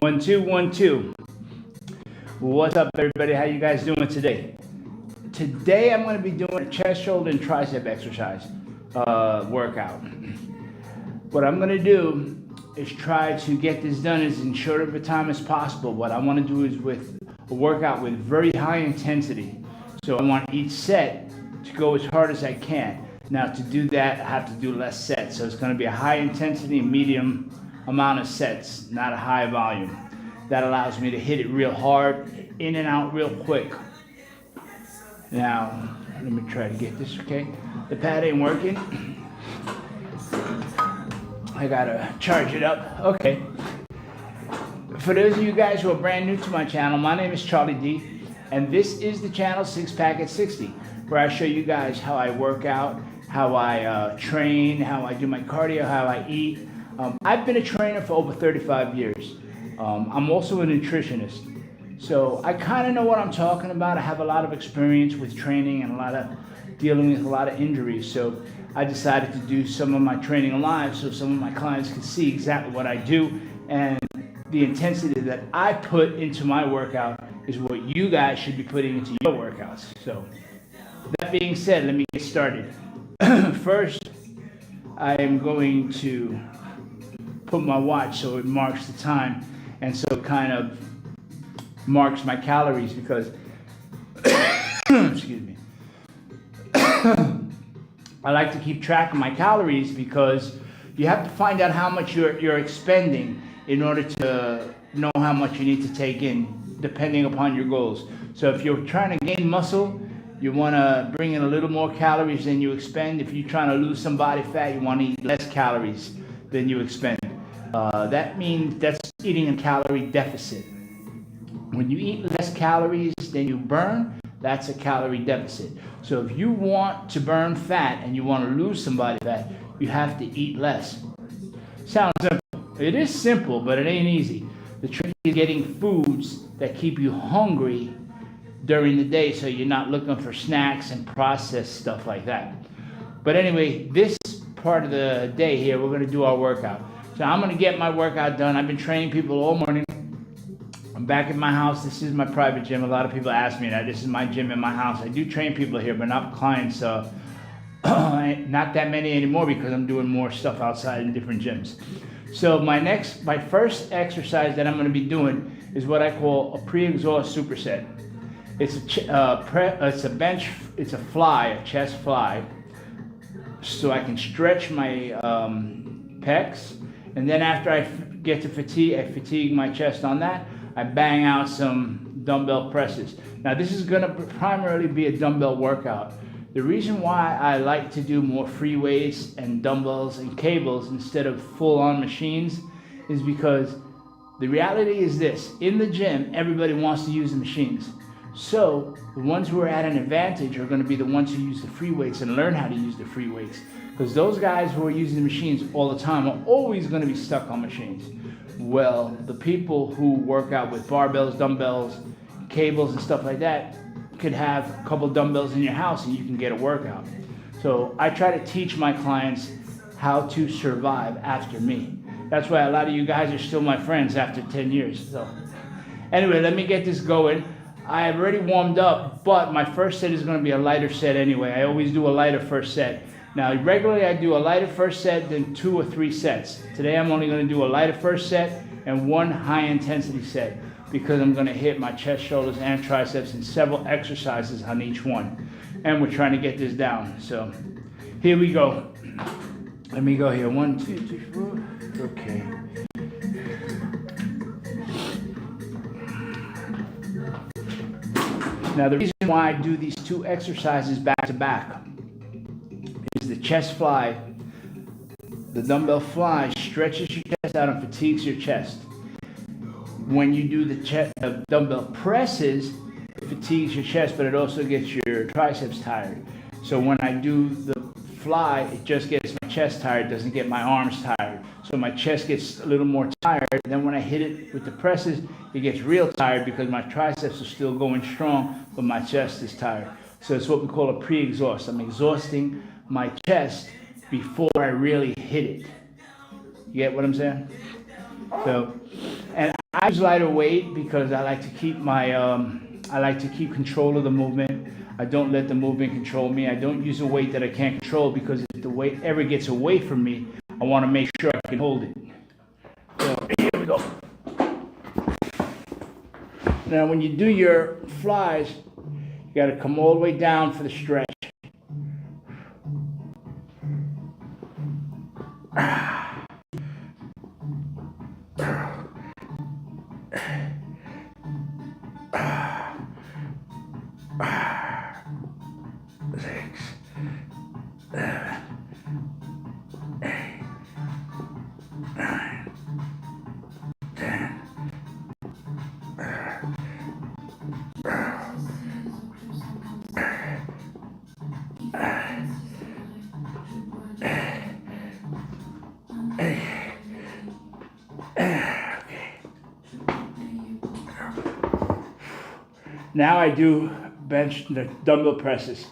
1, 2, 1, 2. What's up, everybody? How you guys doing today? Today I'm going to be doing a chest, shoulder, and tricep exercise workout. What I'm going to do is try to get this done as in short of a time as possible. What I want to do is with a workout with very high intensity. So I want each set to go as hard as I can. Now to do that, I have to do less sets. So it's going to be a high intensity, medium amount of sets, not a high volume. That allows me to hit it real hard, in and out real quick. Now, let me try to get this, okay? The pad ain't working. I gotta charge it up. Okay. For those of you guys who are brand new to my channel, my name is Charlie D, and this is the channel 6 Pack at 60, where I show you guys how I work out, how I train, how I do my cardio, how I eat. I've been a trainer for over 35 years. I'm also a nutritionist. So I kind of know what I'm talking about. I have a lot of experience with training and a lot of dealing with a lot of injuries. So I decided to do some of my training live so some of my clients can see exactly what I do, and the intensity that I put into my workout is what you guys should be putting into your workouts. So that being said, let me get started. First, I am going to put my watch so it marks the time, and so it kind of marks my calories because excuse me. I like to keep track of my calories because you have to find out how much you're expending in order to know how much you need to take in depending upon your goals. So if you're trying to gain muscle, you want to bring in a little more calories than you expend. If you're trying to lose some body fat, you want to eat less calories than you expend. That means that's eating a calorie deficit. When you eat less calories than you burn, that's a calorie deficit. So if you want to burn fat and you want to lose some body fat, you have to eat less. Sounds simple. It is simple, but it ain't easy. The trick is getting foods that keep you hungry during the day so you're not looking for snacks and processed stuff like that. But anyway, this part of the day here, we're going to do our workout. So I'm going to get my workout done. I've been training people all morning. I'm back at my house. This is my private gym. A lot of people ask me that. This is my gym in my house. I do train people here, but not clients. Not that many anymore because I'm doing more stuff outside in different gyms. So my first exercise that I'm going to be doing is what I call a pre-exhaust superset. It's a bench. It's a fly, a chest fly, so I can stretch my pecs, and then after I get to fatigue, I fatigue my chest on that. I bang out some dumbbell presses. Now this is going to primarily be a dumbbell workout. The reason why I like to do more free weights and dumbbells and cables instead of full-on machines is because the reality is this: in the gym, everybody wants to use the machines. So the ones who are at an advantage are going to be the ones who use the free weights and learn how to use the free weights. Because those guys who are using the machines all the time are always going to be stuck on machines. Well, the people who work out with barbells, dumbbells, cables, and stuff like that could have a couple dumbbells in your house and you can get a workout. So I try to teach my clients how to survive after me. That's why a lot of you guys are still my friends after 10 years. So anyway, let me get this going. I have already warmed up, but my first set is going to be a lighter set anyway. I always do a lighter first set. Now, regularly I do a lighter first set, then 2 or 3 sets. Today I'm only going to do a lighter first set and 1 high intensity set because I'm going to hit my chest, shoulders, and triceps in several exercises on each one. And we're trying to get this down. So here we go. Let me go here. 1, 2, 3, 4. Okay. Now the reason why I do these 2 exercises back to back is the chest fly. The dumbbell fly stretches your chest out and fatigues your chest. When you do the dumbbell presses, it fatigues your chest, but it also gets your triceps tired. So when I do the fly, it just gets my chest tired, doesn't get my arms tired. So my chest gets a little more tired. Then when I hit it with the presses, it gets real tired because my triceps are still going strong, but my chest is tired. So it's what we call a pre-exhaust. I'm exhausting my chest before I really hit it. You get what I'm saying? So, and I use lighter weight because I like to keep I like to keep control of the movement. I don't let the movement control me. I don't use a weight that I can't control, because if the weight ever gets away from me, I want to make sure I can hold it. So here we go. Now when you do your flies, you got to come all the way down for the stretch. Now I do bench the dumbbell presses.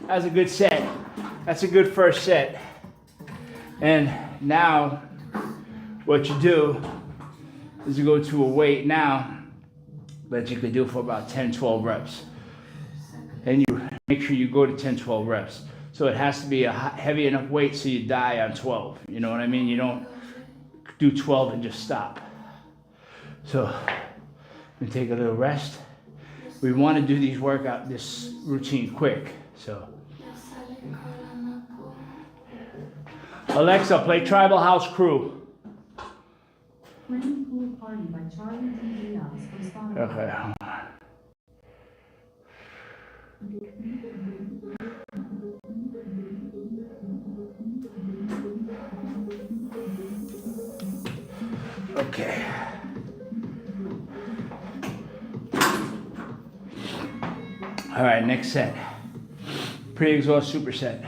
That's a good set. That's a good first set. And now what you do is you go to a weight now that you could do for about 10-12 reps. And you make sure you go to 10-12 reps. So it has to be a heavy enough weight so you die on 12. You know what I mean? You don't do 12 and just stop. So we take a little rest. We want to do this routine quick. So Alexa, play Tribal House Crew. Okay, hold on. Okay. All right, next set. Pre-exhaust superset.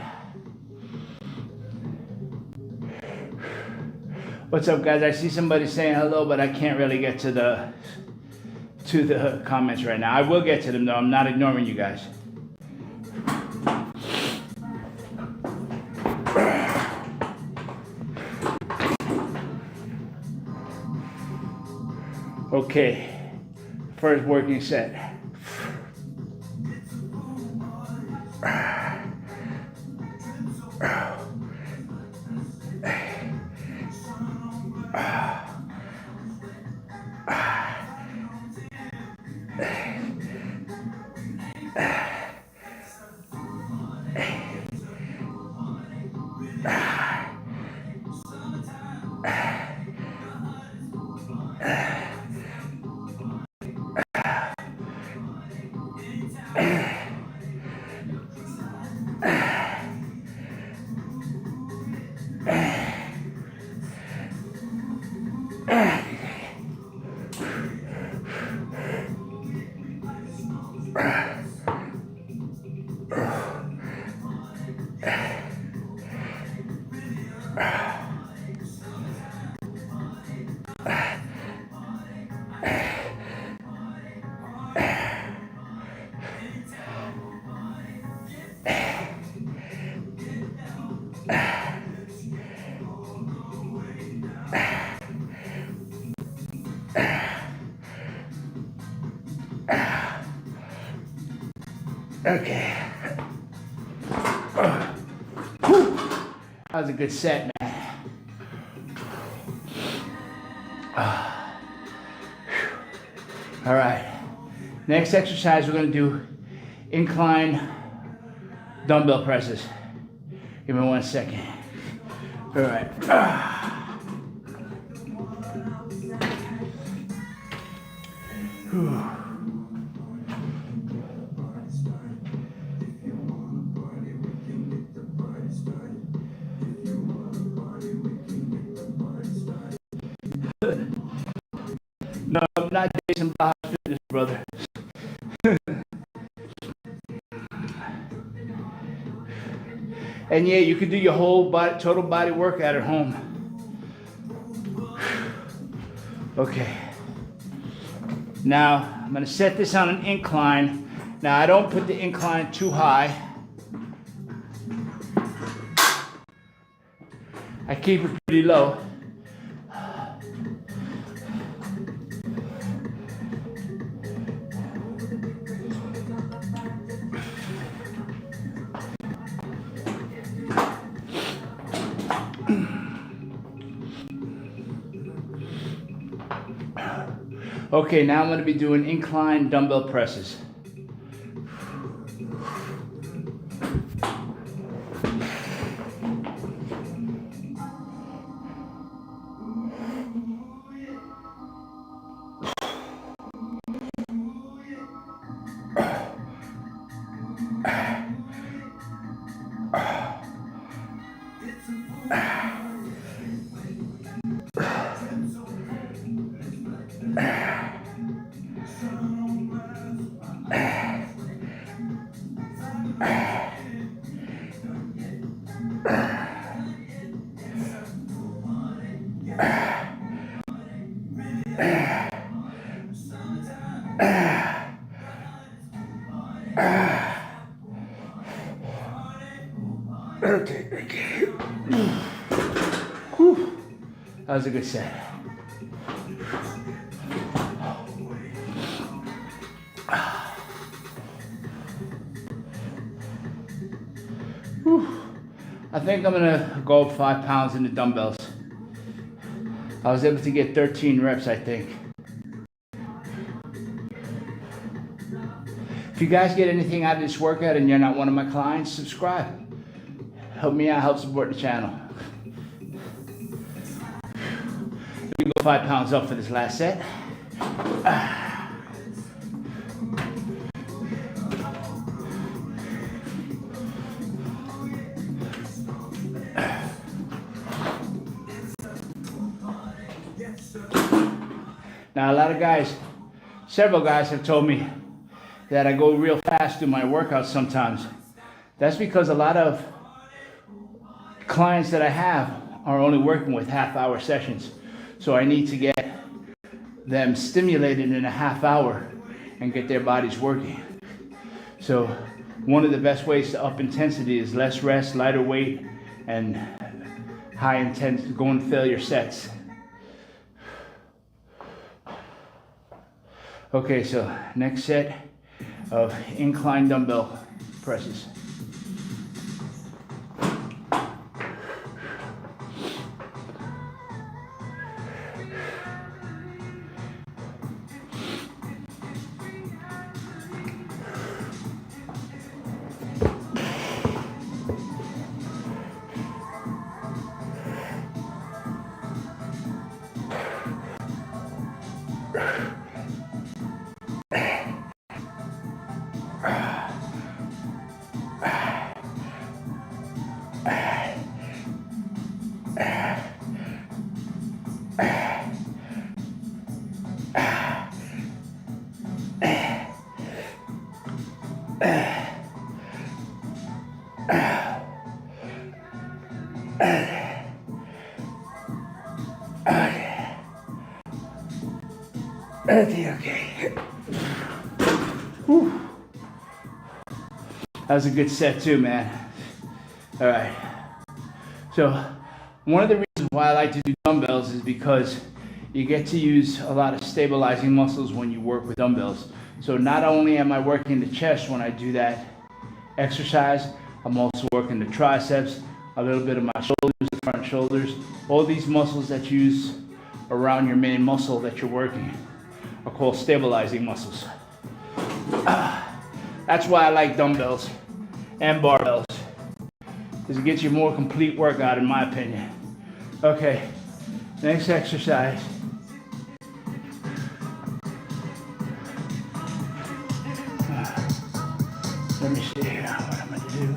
What's up, guys? I see somebody saying hello, but I can't really get to the comments right now. I will get to them though. I'm not ignoring you guys. Okay, first working set. Okay. That was a good set, man. All right. Next exercise, we're going to do incline dumbbell presses. Give me 1 second. All right. Jason Bauer Fitness, brother. And yeah, you can do your whole body, total body workout at home. Okay. Now, I'm gonna set this on an incline. Now, I don't put the incline too high. I keep it pretty low. Okay, now I'm going to be doing incline dumbbell presses. Okay. Whew. That was a good set. Whew. I think I'm gonna go up 5 pounds in the dumbbells. I was able to get 13 reps, I think. If you guys get anything out of this workout and you're not one of my clients, subscribe. Help me out, help support the channel. We go 5 pounds up for this last set. Now, a lot of guys, several guys have told me that I go real fast through my workouts sometimes. That's because a lot of clients that I have are only working with half-hour sessions. So I need to get them stimulated in a half hour and get their bodies working. So one of the best ways to up intensity is less rest, lighter weight, and high intensity, go and fill your sets. Okay, so next set of incline dumbbell presses. Okay. Whew. That was a good set too, man. All right. So one of the reasons why I like to do dumbbells is because you get to use a lot of stabilizing muscles when you work with dumbbells. So not only am I working the chest when I do that exercise, I'm also working the triceps, a little bit of my shoulders, the front shoulders, all these muscles that you use around your main muscle that you're working are called stabilizing muscles. That's why I like dumbbells and barbells, because it gets you more complete workout in my opinion. Okay, next exercise. Let me see here what I'm gonna do.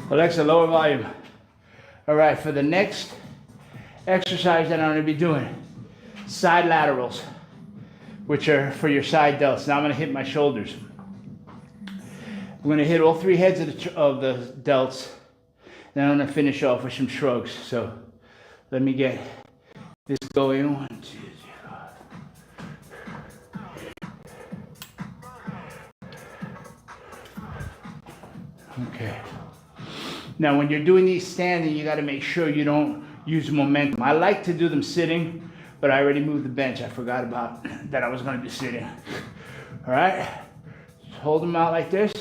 Alexa, lower volume. All right, for the next exercise that I'm going to be doing, side laterals, which are for your side delts. Now I'm going to hit my shoulders. I'm going to hit all three heads of the delts. Then I'm going to finish off with some shrugs. So let me get this going. 1, 2, 3. Okay. Now when you're doing these standing, you got to make sure you don't use momentum. I like to do them sitting, but I already moved the bench. I forgot about that I was going to be sitting. All right. Just hold them out like this.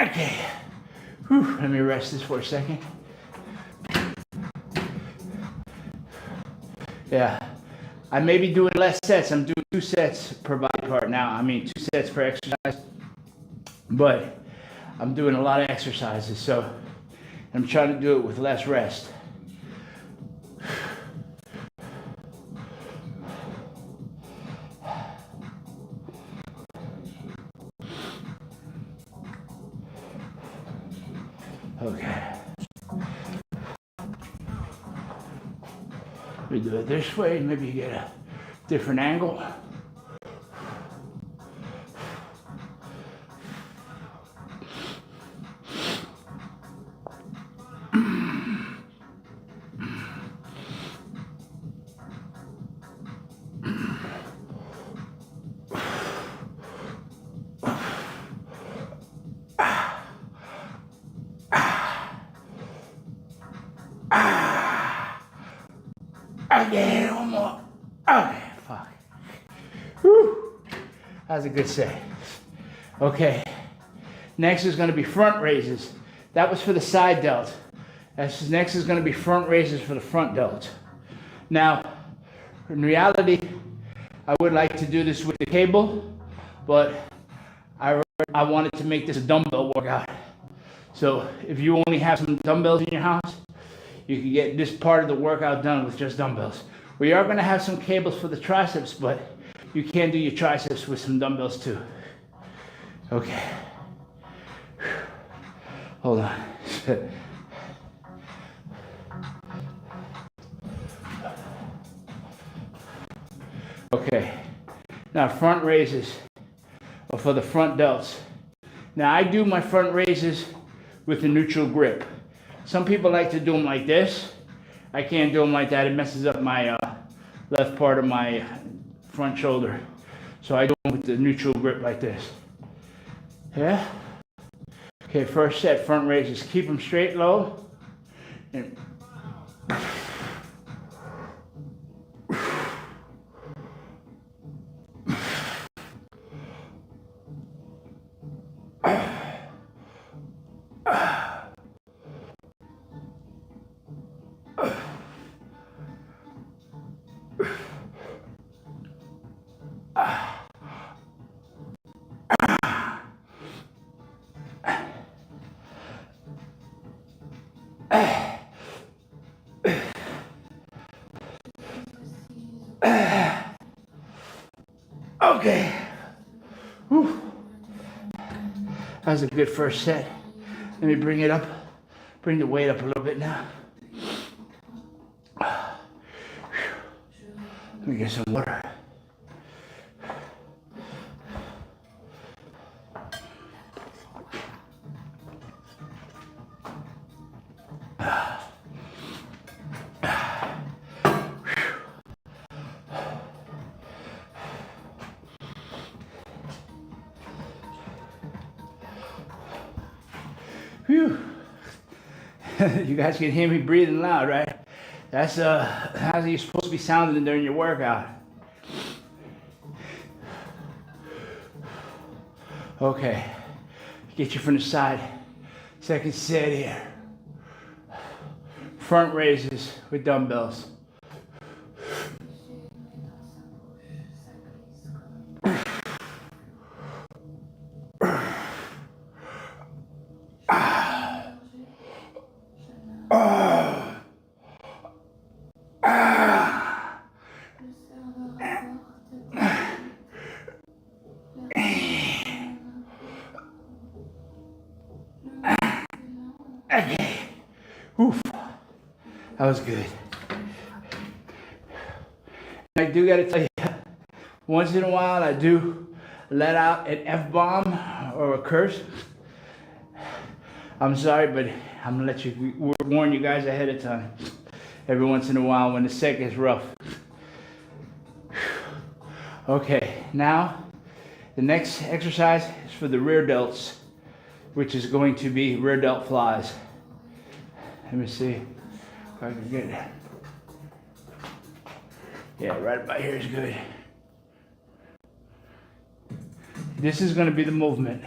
Okay. Whew. Let me rest this for a second. Yeah. I may be doing less sets. I'm doing 2 sets per body part now. I mean, 2 sets per exercise. But I'm doing a lot of exercises, so I'm trying to do it with less rest. Okay. We do it this way, maybe you get a different angle. Okay, one more. Okay, fuck. Whew. That was a good set. Okay. Next is going to be front raises. That was for the side delt. Next is going to be front raises for the front delt. Now, in reality, I would like to do this with the cable, but I wanted to make this a dumbbell workout. So if you only have some dumbbells in your house, you can get this part of the workout done with just dumbbells. We are going to have some cables for the triceps, but you can do your triceps with some dumbbells too. Okay. Hold on. Okay. Now front raises are for the front delts. Now I do my front raises with the neutral grip. Some people like to do them like this. I can't do them like that. It messes up my left part of my front shoulder. So I do them with the neutral grip like this. Yeah? Okay, first set, front raises. Keep them straight low. And okay. Whew. That was a good first set. Let me bring it up. Bring the weight up a little bit now. Let me get some water. Whew. You guys can hear me breathing loud, right? That's how you're supposed to be sounding during your workout. Okay, get you from the side. Second set here. Front raises with dumbbells. Okay. Oof. That was good. I do gotta tell you, once in a while I do let out an F-bomb or a curse. I'm sorry, but I'm gonna let you warn you guys ahead of time. Every once in a while when the set gets rough. Okay, now the next exercise is for the rear delts, which is going to be rear delt flies. Let me see if I can get it. Yeah, right about here is good. This is going to be the movement.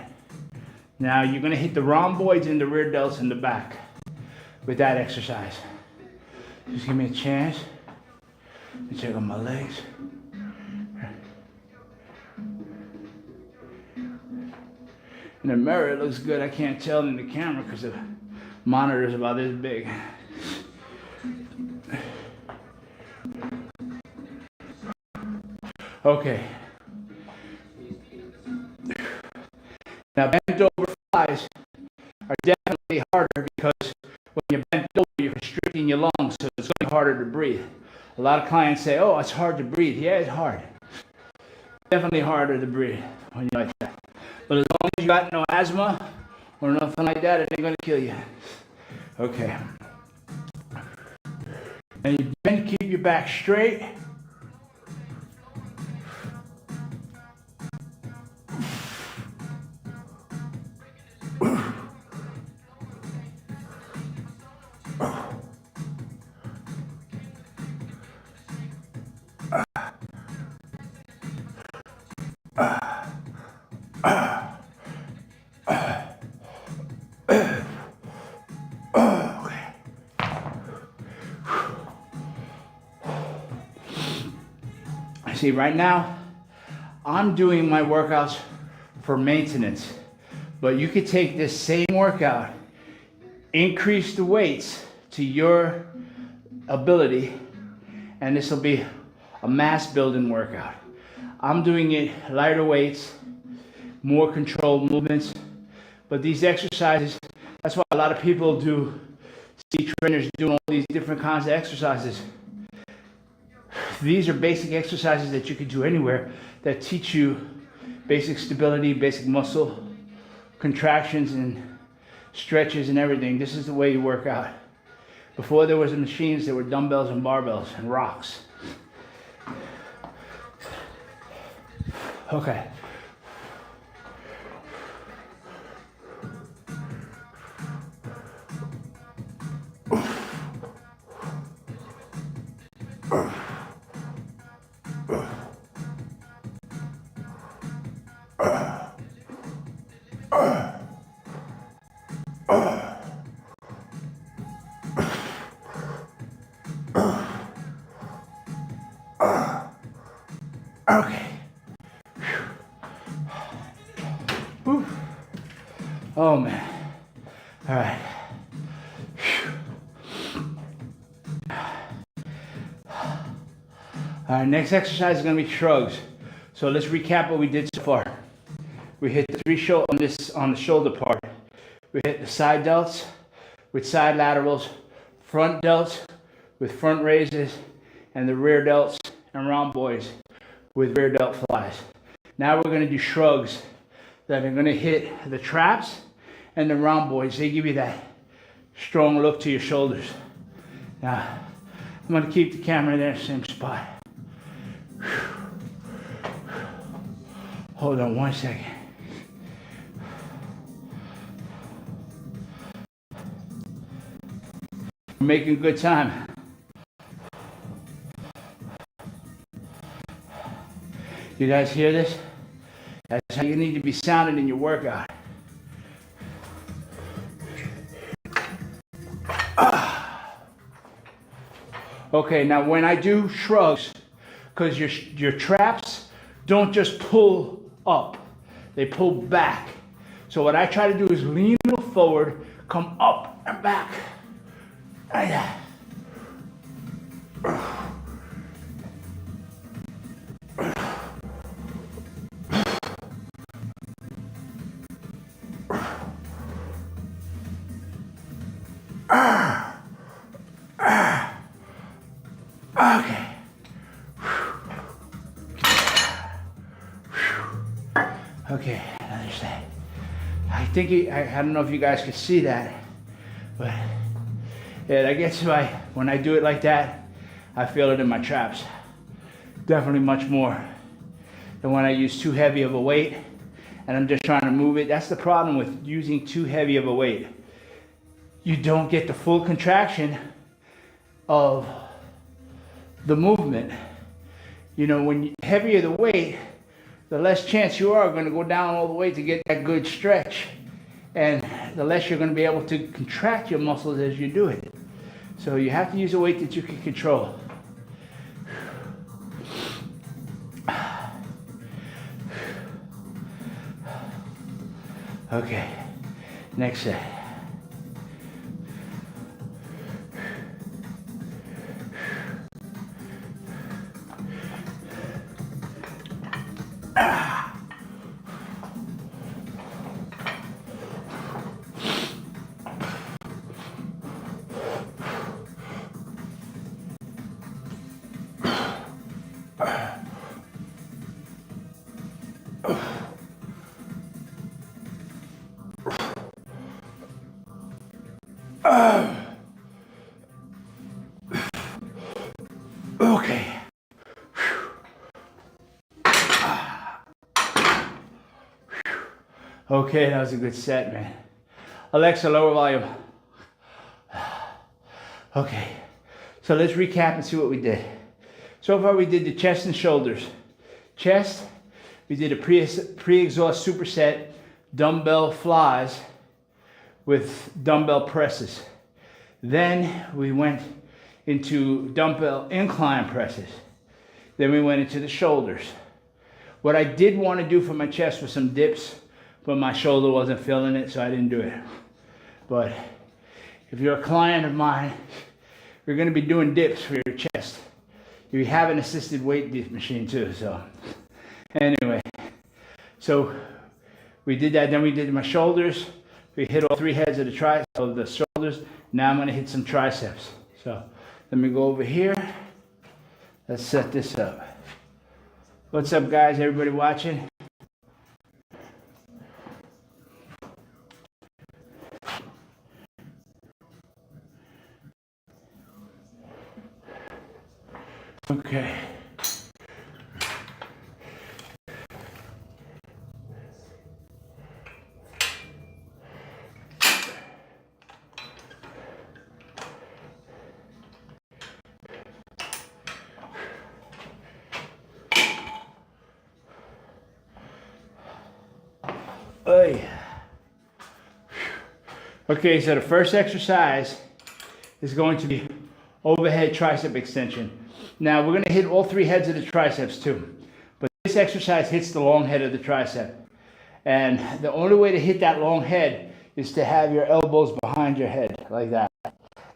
Now you're going to hit the rhomboids and the rear delts in the back with that exercise. Just give me a chance. Let me check on my legs. In the mirror, it looks good. I can't tell in the camera because the monitor is about this big. Okay. Now, bent over flies are definitely harder because when you're bent over, you're constricting your lungs, so it's going to be harder to breathe. A lot of clients say, oh, it's hard to breathe. Yeah, it's hard. Definitely harder to breathe when you're like that. But as long as you got no asthma or nothing like that, it ain't going to kill you. Okay. And you bend, keep your back straight. See, right now, I'm doing my workouts for maintenance, but you could take this same workout, increase the weights to your ability, and this will be a mass building workout. I'm doing it lighter weights, more controlled movements, but these exercises, that's why a lot of people see trainers doing all these different kinds of exercises. These are basic exercises that you can do anywhere that teach you basic stability, basic muscle contractions and stretches and everything. This is the way you work out. Before there was machines, there were dumbbells and barbells and rocks. Okay. Okay. Whew. Oh man. All right. All right, next exercise is going to be shrugs. So let's recap what we did so far. We hit the three on the shoulder part. We hit the side delts with side laterals, front delts with front raises, and the rear delts and rhomboids with rear delt flies. Now we're going to do shrugs that are going to hit the traps and the rhomboids. They give you that strong look to your shoulders. Now, I'm going to keep the camera there, same spot. Hold on one second. We're making good time. You guys hear this? That's how you need to be sounded in your workout. Okay, now when I do shrugs, because your traps don't just pull up, they pull back. So what I try to do is lean a little forward, come up and back. Like that. Okay. Okay, another side. I think I don't know if you guys can see that, but yeah, that gets when I do it like that, I feel it in my traps. Definitely much more than when I use too heavy of a weight and I'm just trying to move it. That's the problem with using too heavy of a weight. You don't get the full contraction of the movement. You know, when heavier the weight, the less chance you are going to go down all the way to get that good stretch. And the less you're going to be able to contract your muscles as you do it. So you have to use a weight that you can control. Okay, next set. Okay. Okay, that was a good set, man. Alexa, lower volume. Okay, so let's recap and see what we did. So far we did the chest and shoulders. Chest, we did a pre-exhaust superset dumbbell flies with dumbbell presses. Then we went into dumbbell incline presses. Then we went into the shoulders. What I did want to do for my chest was some dips, but my shoulder wasn't feeling it, so I didn't do it. But if you're a client of mine, you're going to be doing dips for your chest. You have an assisted weight lift machine too, so anyway. So we did that, then we did my shoulders. We hit all three heads of the shoulders. Now I'm going to hit some triceps. So let me go over here. Let's set this up. What's up, guys? Everybody watching? Okay. Okay, so the first exercise is going to be overhead tricep extension. Now we're going to hit all three heads of the triceps too, but this exercise hits the long head of the tricep. And the only way to hit that long head is to have your elbows behind your head like that.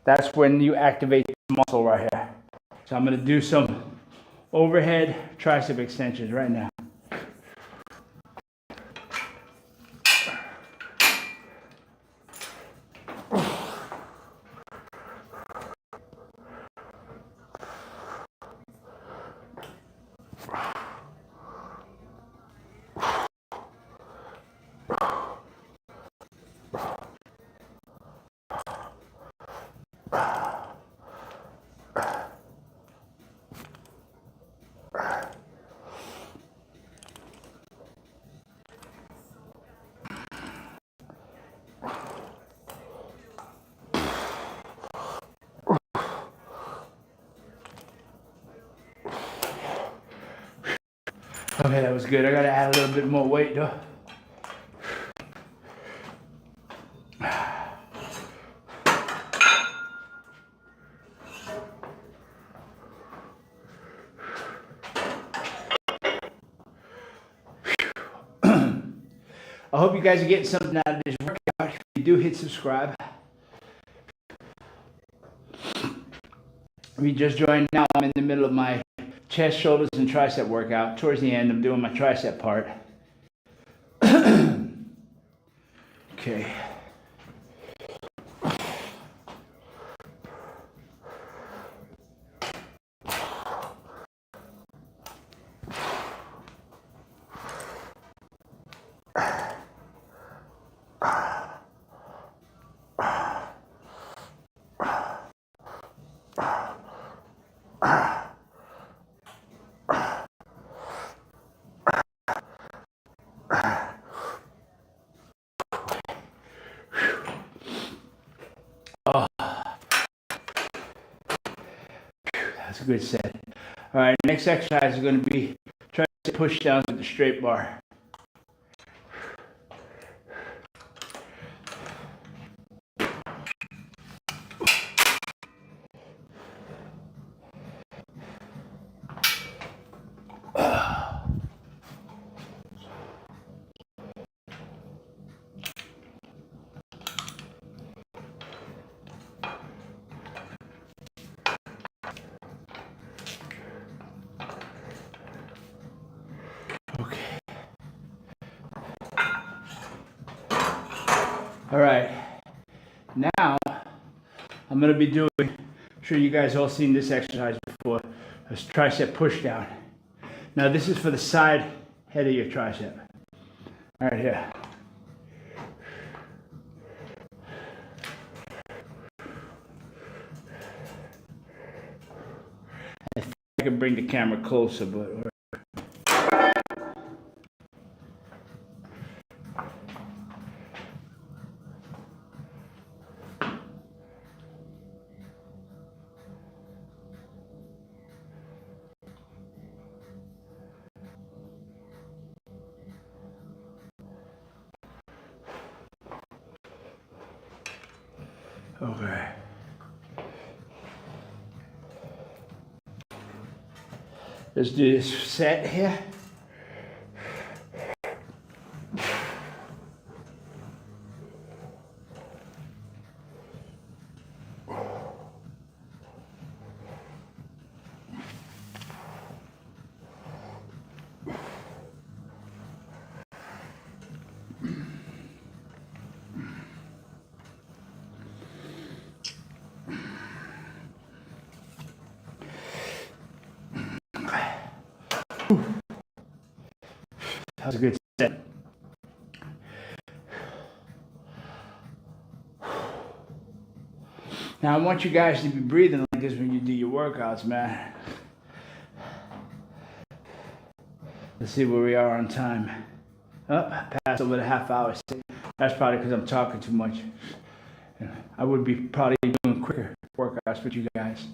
That's when you activate the muscle right here. So I'm going to do some overhead tricep extensions right now. Okay, that was good. I gotta add a little bit more weight though. I hope you guys are getting something out of this workout. If you do, hit subscribe. If you just joined now, I'm in the middle of my chest, shoulders, and tricep workout. Towards the end, I'm doing my tricep part. Okay. Oh, that's a good set. All right, next exercise is going to be tricep push downs with the straight bar. Okay. All right. Now, I'm going to be doing, I'm sure you guys all seen this exercise before, a tricep push down. Now this is for the side head of your tricep. All right, here. I think I can bring the camera closer, but... Okay. Let's do this set here. That was a good set. Now I want you guys to be breathing like this when you do your workouts, man. Let's see where we are on time. Oh, passed over the half hour. That's probably because I'm talking too much. I would be probably doing quicker workouts with you guys.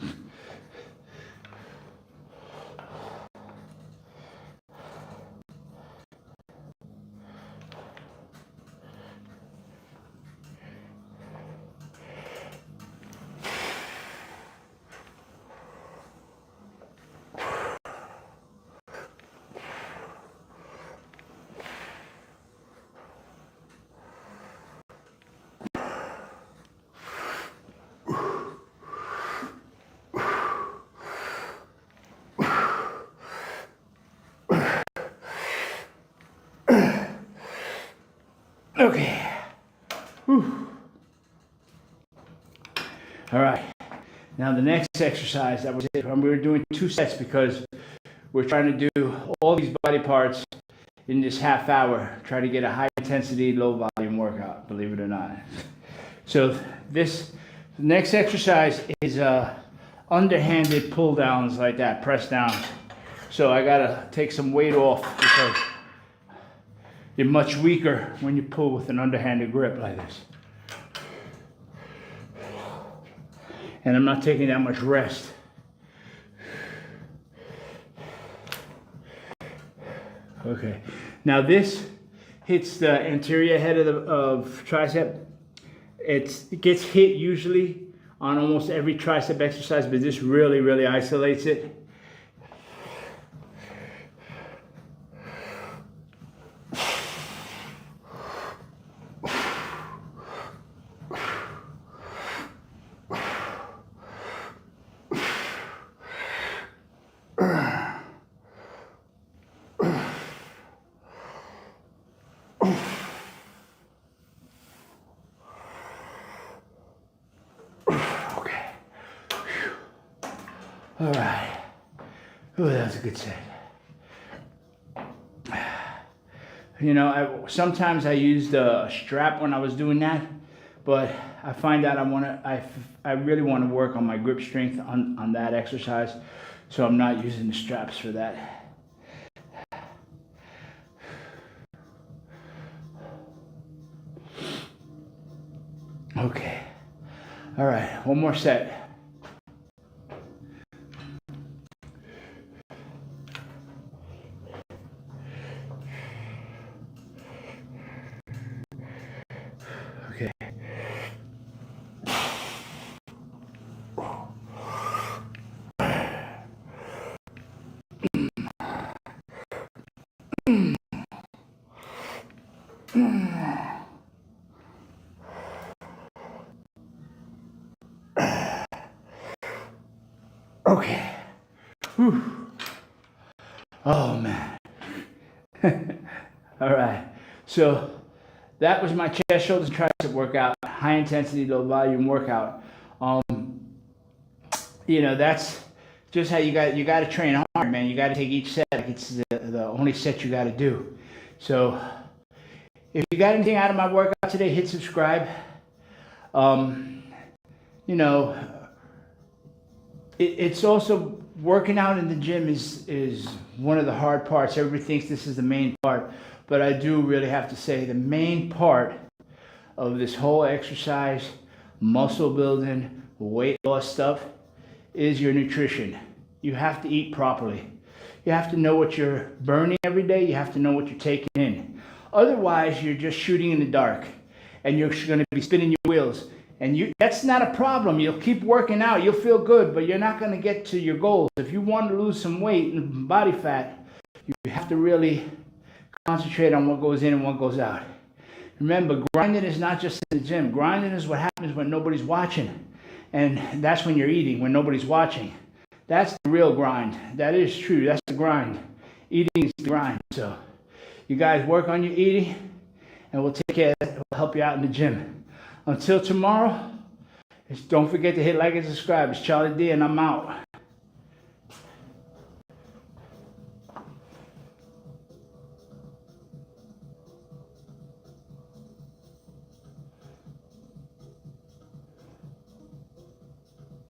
Okay. Whew. All right. Now the next exercise, that was it. We were doing 2 sets because we're trying to do all these body parts in this half hour. Try to get a high intensity, low volume workout, believe it or not. So the next exercise is underhanded pull downs like that, press downs. So I gotta take some weight off because you're much weaker when you pull with an underhanded grip like this. And I'm not taking that much rest. Okay. Now this hits the anterior head of tricep. It gets hit usually on almost every tricep exercise, but this really, really isolates it. All right. Oh, that was a good set. You know, sometimes I used a strap when I was doing that, but I find that I really want to work on my grip strength on that exercise, so I'm not using the straps for that. Okay. All right, one more set. Okay. Okay. Whew. Oh man. All right. So that was my chest, shoulders, and tricep workout. High intensity, low volume workout. You know, that's just how you got to train hard, man. You got to take each set like it's the only set you got to do. So if you got anything out of my workout today, hit subscribe. You know, it's also working out in the gym is one of the hard parts. Everybody thinks this is the main part, but I do really have to say the main part of this whole exercise, muscle building, weight loss stuff is your nutrition. You have to eat properly. You have to know what you're burning every day. You have to know what you're taking in. Otherwise, you're just shooting in the dark and you're going to be spinning your wheels. And that's not a problem. You'll keep working out. You'll feel good, but you're not going to get to your goals. If you want to lose some weight and body fat, you have to really concentrate on what goes in and what goes out. Remember, grinding is not just in the gym. Grinding is what happens when nobody's watching. And that's when you're eating, when nobody's watching. That's the real grind. That is true. That's the grind. Eating is the grind. So you guys work on your eating, and we'll take care of that. We'll help you out in the gym. Until tomorrow, don't forget to hit like and subscribe. It's Charlie D, and I'm out.